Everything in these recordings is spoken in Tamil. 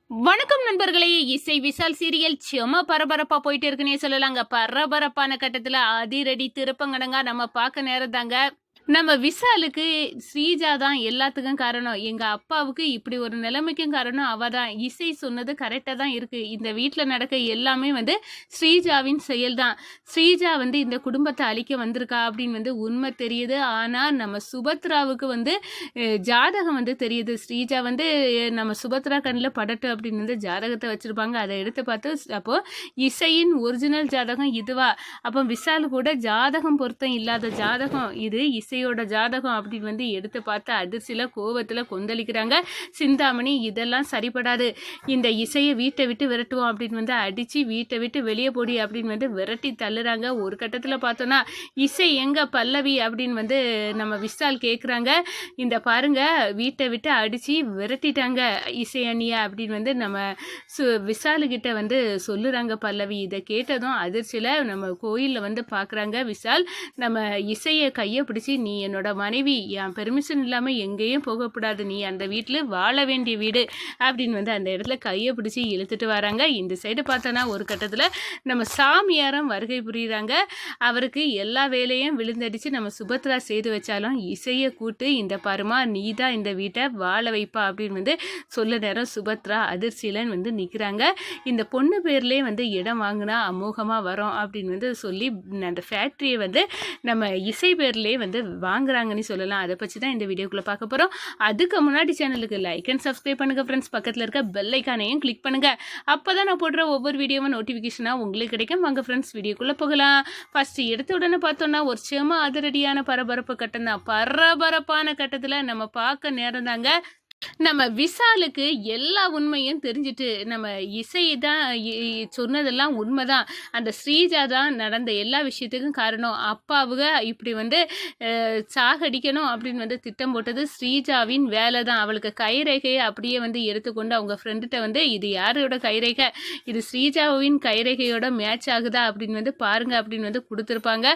வணக்கம் நண்பர்களே. இசை விஷால் சீரியல் செம பரபரப்பா போயிட்டு இருக்குன்னே சொல்லலாங்க. பரபரப்பான கட்டத்துல அதிரடி திருப்பங்கடங்கா நம்ம பார்க்க நேரம் தாங்க. நம்ம விஷாலுக்கு ஸ்ரீஜா தான் எல்லாத்துக்கும் காரணம். எங்க அப்பாவுக்கு இப்படி ஒரு நிலைமைக்கும் காரணம் அவ தான். இசை சொன்னது கரெக்டா தான் இருக்கு. இந்த வீட்ல நடக்க எல்லாமே ஸ்ரீஜாவின் செயல் தான். ஸ்ரீஜா இந்த குடும்பத்தை அழிக்க வந்திருக்கா அப்படின்னு உண்மை தெரியுது. ஆனா நம்ம சுபத்ராவுக்கு ஜாதகம் தெரியுது. ஸ்ரீஜா நம்ம சுபத்ரா கண்ணில் படட்டும் அப்படின்னு ஜாதகத்தை வச்சிருப்பாங்க. அதை எடுத்து பார்த்து அப்போ இசையின் ஒரிஜினல் ஜாதகம் இதுவா? அப்போ விஷால் கூட ஜாதகம் பொருத்தம் இல்லாத ஜாதகம் இது, இசையோட ஜாதகம் அப்படின்னு எடுத்து பார்த்து அதிர்ச்சியில கோவத்துல கொந்தளிக்கிறாங்க சிந்தாமணி. இதெல்லாம் சரிப்படாது, இந்த இசையை வீட்டை விட்டு விரட்டுவோம் அப்படின்னு அடிச்சு வீட்டை விட்டு வெளியே போடி அப்படின்னு விரட்டி தள்ளுறாங்க. ஒரு கட்டத்துல பார்த்தோன்னா இசை எங்க பல்லவி அப்படின்னு நம்ம விஷால் கேட்குறாங்க. இந்த பாருங்க, வீட்டை விட்டு அடிச்சு விரட்டிட்டாங்க இசை அணியா அப்படின்னு நம்ம விஷாலுக்கிட்ட சொல்லுறாங்க பல்லவி. இதை கேட்டதும் அதிர்ச்சியில நம்ம கோயிலில் பார்க்குறாங்க விஷால். நம்ம இசையை கையை பிடிச்சி, நீ என்னோட மனைவி, என் பெர்மிஷன் இல்லாமல் எங்கேயும் போகக்கூடாது, நீ அந்த வீட்டில் வாழ வேண்டிய வீடு அப்படின்னு அந்த இடத்துல கையை பிடிச்சி இழுத்துட்டு வராங்க. இந்த சைடு பார்த்தோன்னா ஒரு கட்டத்தில் நம்ம சாமியாரம் வருகை புரியுறாங்க. அவருக்கு எல்லா வேலையும் விழுந்தடிச்சு நம்ம சுபத்ரா செய்து வச்சாலும் இசையை கூட்டு, இந்த பருமா நீ தான் இந்த வீட்டை வாழ வைப்பா அப்படின்னு சொல்ல நேரம் சுபத்ரா அதிர்ச்சியிலன்னு நிற்கிறாங்க. இந்த பொண்ணு பேர்லேயே இடம் வாங்கினா அமோகமாக வரும் அப்படின்னு சொல்லி அந்த ஃபேக்ட்ரியை நம்ம இசை பேர்லேயே வாங்குறாங்கன்னு சொல்லலாம். அதை பற்றி தான் இந்த வீடியோக்குள்ளே பார்க்க போகிறோம். அதுக்கு முன்னாடி சேனலுக்கு லைக் அண்ட் சப்ஸ்கிரைப் பண்ணுங்க ஃப்ரெண்ட்ஸ். பக்கத்தில் இருக்க பெல் ஐக்கானையும் கிளிக் பண்ணுங்க. அப்போ தான் நான் போடுற ஒவ்வொரு வீடியோவும் நோட்டிஃபிகேஷனாக உங்களுக்கு கிடைக்கும். வாங்க ஃப்ரெண்ட்ஸ், வீடியோக்குள்ளே போகலாம். ஃபர்ஸ்ட் எடுத்த உடனே பார்த்தோன்னா ஒரு செம அதிரடியான பரபரப்பு கட்டம் தான். பரபரப்பான கட்டத்தில் நம்ம பார்க்க நேரம் தாங்க. நம்ம விஷாலுக்கு எல்லா உண்மையும் தெரிஞ்சிட்டு, நம்ம இசை தான் சொன்னதெல்லாம் உண்மைதான், அந்த ஸ்ரீஜா தான் நடந்த எல்லா விஷயத்துக்கும் காரணம், அப்பாவுக இப்படி சாகடிக்கணும் அப்படின்னு திட்டம் போட்டது ஸ்ரீஜாவின் வேலை தான். அவளுக்கு கைரேகையை அப்படியே எடுத்துக்கொண்டு அவங்க ஃப்ரெண்டுகிட்ட இது யாரோட கைரேகை, இது ஸ்ரீஜாவின் கைரேகையோட மேட்ச் ஆகுதா அப்படின்னு பாருங்க அப்படின்னு கொடுத்துருப்பாங்க.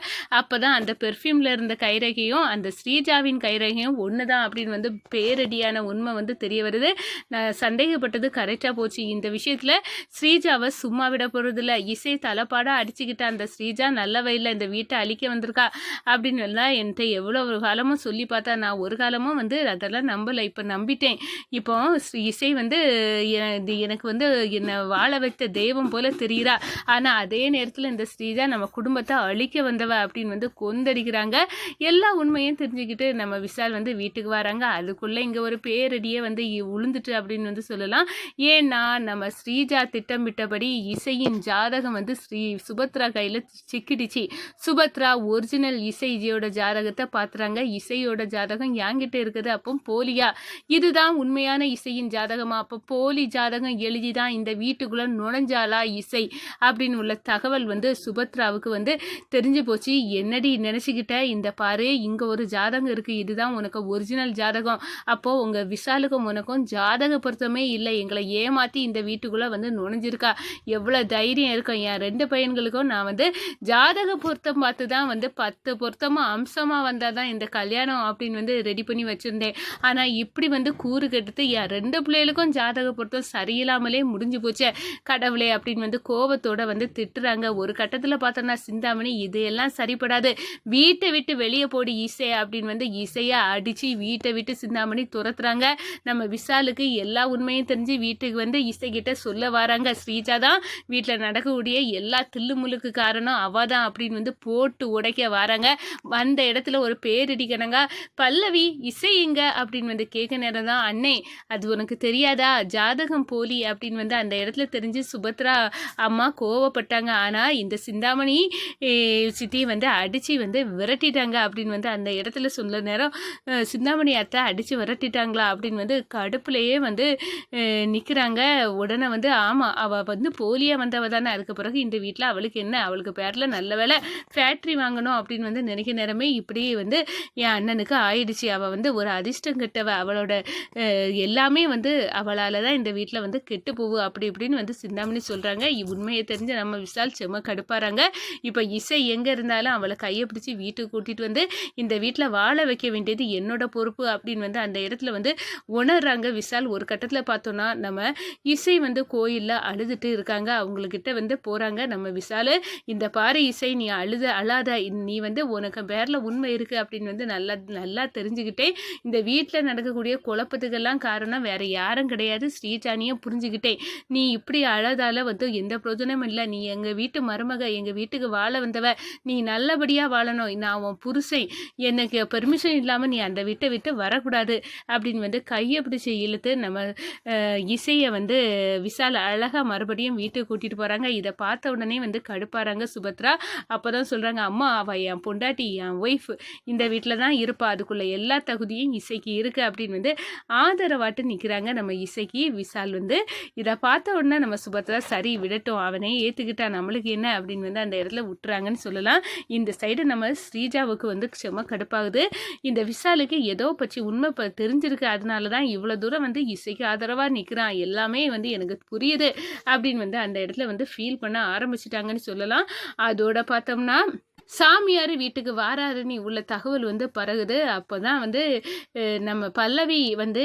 அப்போ தான் அந்த பெர்ஃப்யூமில் இருந்த கைரேகையும் அந்த ஸ்ரீஜாவின் கைரேகையும் ஒன்று தான் அப்படின்னு பேரடியான உண்மை தெரிய வருது. நான் சந்தேகப்பட்டது கரெக்டாக போச்சு. இந்த விஷயத்தில் ஸ்ரீஜாவை சும்மா விட போகிறதில்ல. இசை தலைப்பாடாக அடிச்சுக்கிட்ட அந்த ஸ்ரீஜா நல்லவ இல்லை, இந்த வீட்டை அழிக்க வந்திருக்கா அப்படின்னு எல்லாம் என்கிட்ட எவ்வளோ ஒரு காலமும் சொல்லி பார்த்தா, நான் ஒரு காலமும் அதெல்லாம் நம்பலை. இப்போ நம்பிட்டேன். இப்போ இசை எனக்கு என்னை வாழ வைத்த தெய்வம் போல தெரிகிறா. ஆனால் அதே நேரத்தில் இந்த ஸ்ரீஜா நம்ம குடும்பத்தை அழிக்க வந்தவ அப்படின்னு கொந்தடிக்கிறாங்க. எல்லா உண்மையும் தெரிஞ்சுக்கிட்டு நம்ம விஷால் வீட்டுக்கு வராங்க. அதுக்குள்ளே இங்கே ஒரு பேரடியே உளுந்துட்டு அப்படின்னு சொல்லலாம். ஏன்னா நம்ம ஸ்ரீஜா திட்டமிட்டபடி இசையின் ஜாதகம் ஸ்ரீ சுபத்ரா கையில் சிக்கிடுச்சு. சுபத்ரா ஒரிஜினல் இசையோட ஜாதகத்தை பார்த்துறாங்க. இசையோட ஜாதகம் என்கிட்ட இருக்குது, அப்போ போலியா? இதுதான் உண்மையான இசையின் ஜாதகமா? அப்போ போலி ஜாதகம் எழுதிதான் இந்த வீட்டுக்குள்ள நுழைஞ்சாலா இசை அப்படின்னு உள்ள தகவல் சுபத்ராவுக்கு தெரிஞ்சு போச்சு. என்னடி நினைச்சுக்கிட்ட, இந்த பாரு இங்க ஒரு ஜாதகம் இருக்கு, இதுதான் உனக்கு ஒரிஜினல் ஜாதகம். அப்போ உங்க விஷாலுக்கும் உனக்கும் ஜாதக பொருத்தமே இல்லை, எங்களை ஏமாற்றி இந்த வீட்டுக்குள்ளே நுழைஞ்சிருக்கா. எவ்வளோ தைரியம் இருக்கும். என் 2 பையன்களுக்கும் நான் ஜாதக பொருத்தம் பார்த்து தான் 10 பொருத்தமாக அம்சமாக வந்தால் தான் இந்த கல்யாணம் அப்படின்னு ரெடி பண்ணி வச்சுருந்தேன். ஆனால் இப்படி கூறு கெடுத்து என் 2 பிள்ளைகளுக்கும் ஜாதக பொருத்தம் சரியில்லாமலே முடிஞ்சு போச்சு கடவுளே அப்படின்னு கோபத்தோட திட்டுறாங்க. ஒரு கட்டத்தில் பார்த்தோன்னா சிந்தாமணி, இதையெல்லாம் சரிப்படாது, வீட்டை விட்டு வெளியே போடி இசை அப்படின்னு இசையை அடித்து வீட்டை விட்டு சிந்தாமணி துரத்துறாங்க. நம்ம விஷாலுக்கு எல்லா உண்மையும் தெரிஞ்சு வீட்டுக்கு இசைக்கிட்ட சொல்ல வராங்க. ஸ்ரீஜா தான் வீட்டில் நடக்கக்கூடிய எல்லா தில்லுமுழுக்கு காரணம் அவ தான் அப்படின்னு போட்டு உடைக்க வராங்க. வந்த இடத்துல ஒரு பேரடிக்கணுங்க. பல்லவி இசைங்க அப்படின்னு கேட்க நேரம் தான், அண்ணே அது உனக்கு தெரியாதா, ஜாதகம் போலி அப்படின்னு அந்த இடத்துல தெரிஞ்சு சுபத்ரா அம்மா கோவப்பட்டாங்க. ஆனால் இந்த சிந்தாமணி சித்தி அடித்து விரட்டிட்டாங்க அப்படின்னு அந்த இடத்துல சொல்ல நேரம், சிந்தாமணி அத்தை அடித்து விரட்டிட்டாங்களா அப்படின்னு கடுப்புலையே நிற்கிறாங்க. உடனே ஆமாம் அவள் போலியாக வந்தவ தானே, அதுக்கு பிறகு இந்த வீட்டில் அவளுக்கு என்ன, அவளுக்கு பேரில் நல்ல வேலை ஃபேக்ட்ரி வாங்கணும் அப்படின்னு நினைக்கிற நேரமே இப்படி என் அண்ணனுக்கு ஆயிடுச்சு. அவள் ஒரு அதிர்ஷ்டம் கெட்டவ, அவளோட எல்லாமே அவளால் தான் இந்த வீட்டில் கெட்டு போவு அப்படி இப்படின்னு சிந்தாமணி சொல்கிறாங்க. உண்மையை தெரிஞ்ச நம்ம விஷால் செம்ம கடுப்பாறாங்க. இப்போ இசை எங்கே இருந்தாலும் அவளை கையை பிடிச்சி வீட்டுக்கு கூட்டிகிட்டு இந்த வீட்டில் வாழ வைக்க வேண்டியது என்னோட பொறுப்பு அப்படின்னு அந்த இடத்துல உணர்றாங்க விஷால். ஒரு கட்டத்தில் பார்த்தோன்னா நம்ம இசை வந்து கோயிலில் அழுதுட்டு இருக்காங்க. அவங்கக்கிட்ட வந்து போகிறாங்க நம்ம விஷால். இந்த பாரு இசை, நீ அழாத, நீ வந்து உனக்கு பேரில் உண்மை இருக்குது அப்படின்னு வந்து நல்லா நல்லா தெரிஞ்சுக்கிட்டேன். இந்த வீட்டில் நடக்கக்கூடிய குழப்பத்துக்கெல்லாம் காரணம் வேறு யாரும் கிடையாது, ஸ்ரீஜானியும் புரிஞ்சுக்கிட்டேன். நீ இப்படி அழதால வந்து எந்த பிரயோஜனமும் இல்லை. நீ எங்கள் வீட்டு மருமக, எங்கள் வீட்டுக்கு வாழ வந்தவ, நீ நல்லபடியாக வாழணும். நான் உன் புருஷன், எனக்கு பெர்மிஷன் இல்லாமல் நீ அந்த வீட்டை விட்டு வரக்கூடாது அப்படின்னு வந்து கையை பிடிச்சி இழுத்து நம்ம இசையை வந்து விஷால் அழகாக மறுபடியும் வீட்டுக்கு கூட்டிகிட்டு போகிறாங்க. இதை பார்த்த உடனே வந்து கடுப்பாறாங்க சுபத்ரா. அப்போ தான் சொல்கிறாங்க, அம்மா அவள் என் பொண்டாட்டி, என் ஒய்ஃப், இந்த வீட்டில் தான் இருப்பா, அதுக்குள்ளே எல்லா தகுதியும் இசைக்கு இருக்குது அப்படின்னு வந்து ஆதரவாட்டு நிற்கிறாங்க நம்ம இசைக்கு. விஷால் வந்து இதை பார்த்த உடனே நம்ம சுபத்ரா சரி விடட்டும், அவனே ஏற்றுக்கிட்டா, நம்மளுக்கு என்ன அப்படின்னு வந்து அந்த இடத்துல விட்டுறாங்கன்னு சொல்லலாம். இந்த சைடு நம்ம ஸ்ரீஜாவுக்கு வந்து செம கடுப்பாகுது. இந்த விஷாலுக்கு ஏதோ பற்றி உண்மை தெரிஞ்சிருக்கு, அதனால தான் இவ்வளோ தூரம் வந்து இசைக்கு ஆதரவாக நிற்கிறான், எல்லாமே வந்து எனக்கு புரியுது அப்படின்னு வந்து அந்த இடத்துல வந்து ஃபீல் பண்ண ஆரம்பிச்சிட்டாங்கன்னு சொல்லலாம். அதோட பார்த்தோம்னா சாமியார் வீட்டுக்கு வாராருன்னு உள்ள தகவல் வந்து பரகுது. அப்போ தான் வந்து நம்ம பல்லவி வந்து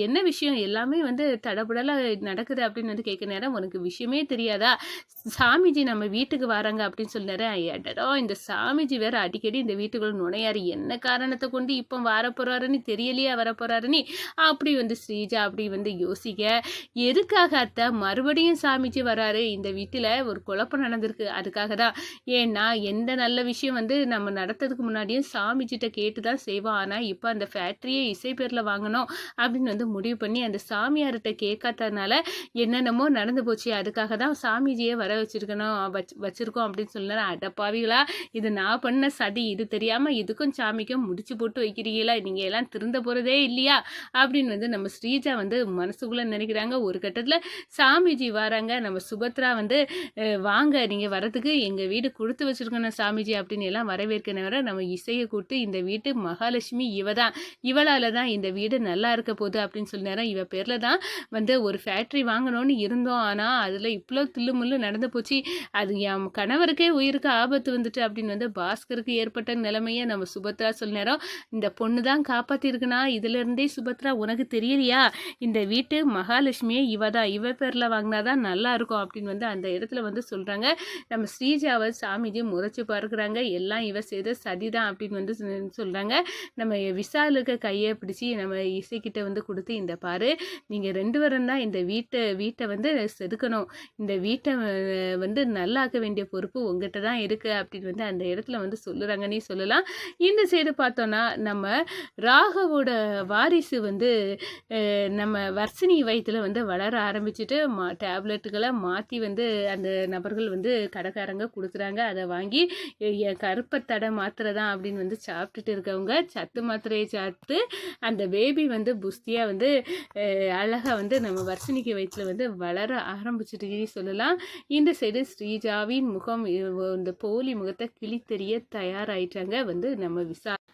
என்ன விஷயம், எல்லாமே வந்து தடபுடலாக நடக்குது அப்படின்னு வந்து கேட்க நேரம், உனக்கு விஷயமே தெரியாதா, சாமிஜி நம்ம வீட்டுக்கு வராங்க அப்படின்னு சொன்னாரு. எடடோ, இந்த சாமிஜி வேற அடிக்கடி இந்த வீட்டுக்குள்ள நுழையாரு, என்ன காரணத்தை கொண்டு இப்போ வரப்போறாருன்னு தெரியலையா வரப்போறாருன்னு அப்படி வந்து ஸ்ரீஜா அப்படி வந்து யோசிக்க, எதுக்காக அத்தை மறுபடியும் சாமிஜி வராரு, இந்த வீட்டில் ஒரு குழப்பம் நடந்திருக்கு, அதுக்காக தான். ஏன்னா எந்த நல்ல விஷயம் வந்து நம்ம நடத்துறதுக்கு முன்னாடியும் சாமிஜிட்ட கேட்டு தான் செய்வோம். ஆனால் இப்போ அந்த ஃபேக்ட்ரியே இசை பேரில் வாங்கணும் அப்படின்னு வந்து முடிவு பண்ணி அந்த சாமியார்கிட்ட கேட்காதனால என்னென்னமோ நடந்து போச்சு, அதுக்காக தான் சாமிஜியை வர வச்சிருக்கோம் அப்படின்னு சொன்னார். அடப்பாவிகளா, இது நான் பண்ண சதி, இது தெரியாமல் இதுக்கும் சாமிக்கும் முடிச்சு போட்டு வைக்கிறீங்களா, நீங்கள் எல்லாம் திருந்த போகிறதே இல்லையா அப்படின்னு வந்து நம்ம ஸ்ரீஜா வந்து மனசுக்குள்ளே நினைக்கிறாங்க. ஒரு கட்டத்தில் சாமிஜி வராங்க. நம்ம சுபத்ரா வந்து வாங்க, நீங்கள் வரதுக்கு எங்கள் வீடு கொடுத்து வச்சுருக்கணும் சாமிஜி அப்படின்னு எல்லாம் வரவேற்கனவரை நம்ம இசையை கூப்பிட்டு, இந்த வீட்டு மகாலட்சுமி இவ தான், இவளால் தான் இந்த வீடு நல்லா இருக்க போகுது அப்படின்னு சொன்னார். இவ பேரில் தான் வந்து ஒரு ஃபேக்ட்ரி வாங்கணும்னு இருந்தோம், ஆனால் அதில் இவ்வளோ தில்லுமுள்ளு நடந்து போச்சு, அது என் கணவருக்கே உயிருக்கு ஆபத்து வந்துட்டு அப்படின்னு வந்து பாஸ்கருக்கு ஏற்பட்ட நிலைமையை நம்ம சுபத்ரா சொன்னாரோம். இந்த பொண்ணு தான் காப்பாற்றிருக்குனா, இதுலேருந்தே சுபத்ரா உனக்கு தெரியலையா, இந்த வீட்டு மகாலட்சுமியே இவ தான், இவ பேரில் வாங்கினாதான் நல்லா இருக்கும் அப்படின்னு வந்து அந்த இடத்துல வந்து சொல்கிறாங்க. நம்ம ஸ்ரீஜாவை சாமிஜி முறைச்சி பார்க்குறாங்க, எல்லாம் இவ செய்த சதிதான் அப்படின்னு வந்து சொல்கிறாங்க. நம்ம விஷாலுக்கு கையை பிடிச்சி நம்ம இசைக்கிட்ட வந்து கொடுத்து, இந்த பாரு, நீங்கள் 2 பேரும் தான் இந்த வீட்டை வந்து செதுக்கணும், இந்த வீட்டை வந்து நல்லாக்க வேண்டிய பொறுப்பு உங்ககிட்ட தான் இருக்குது அப்படின்னு வந்து அந்த இடத்துல வந்து சொல்லுறாங்கன்னே சொல்லலாம். இந்த சைடு பார்த்தோன்னா நம்ம ராகவோட வாரிசு வந்து நம்ம வர்ஷினி வயிற்றில் வந்து வளர ஆரம்பிச்சுட்டு டேப்லெட்டுகளை மாற்றி வந்து அந்த நபர்கள் வந்து கடைக்காரங்க கொடுக்குறாங்க. அதை வாங்கி என் கருப்பத்தடை மாத்திரை தான் அப்படின்னு வந்து சாப்பிட்டுட்டு இருக்கவங்க சத்து மாத்திரையை சாப்பிட்டு அந்த பேபி வந்து புஸ்தியாக வந்து அழகாக வந்து நம்ம வர்ஷினிக்கு வயிற்றில் வந்து வளர ஆரம்பிச்சுட்டு சொல்லலாம். இந்த சைடு ஸ்ரீஜாவின் முகம் இந்த போலி முகத்தை கிழித்தெறிய தயாராயிட்டாங்க வந்து நம்ம விஷால்.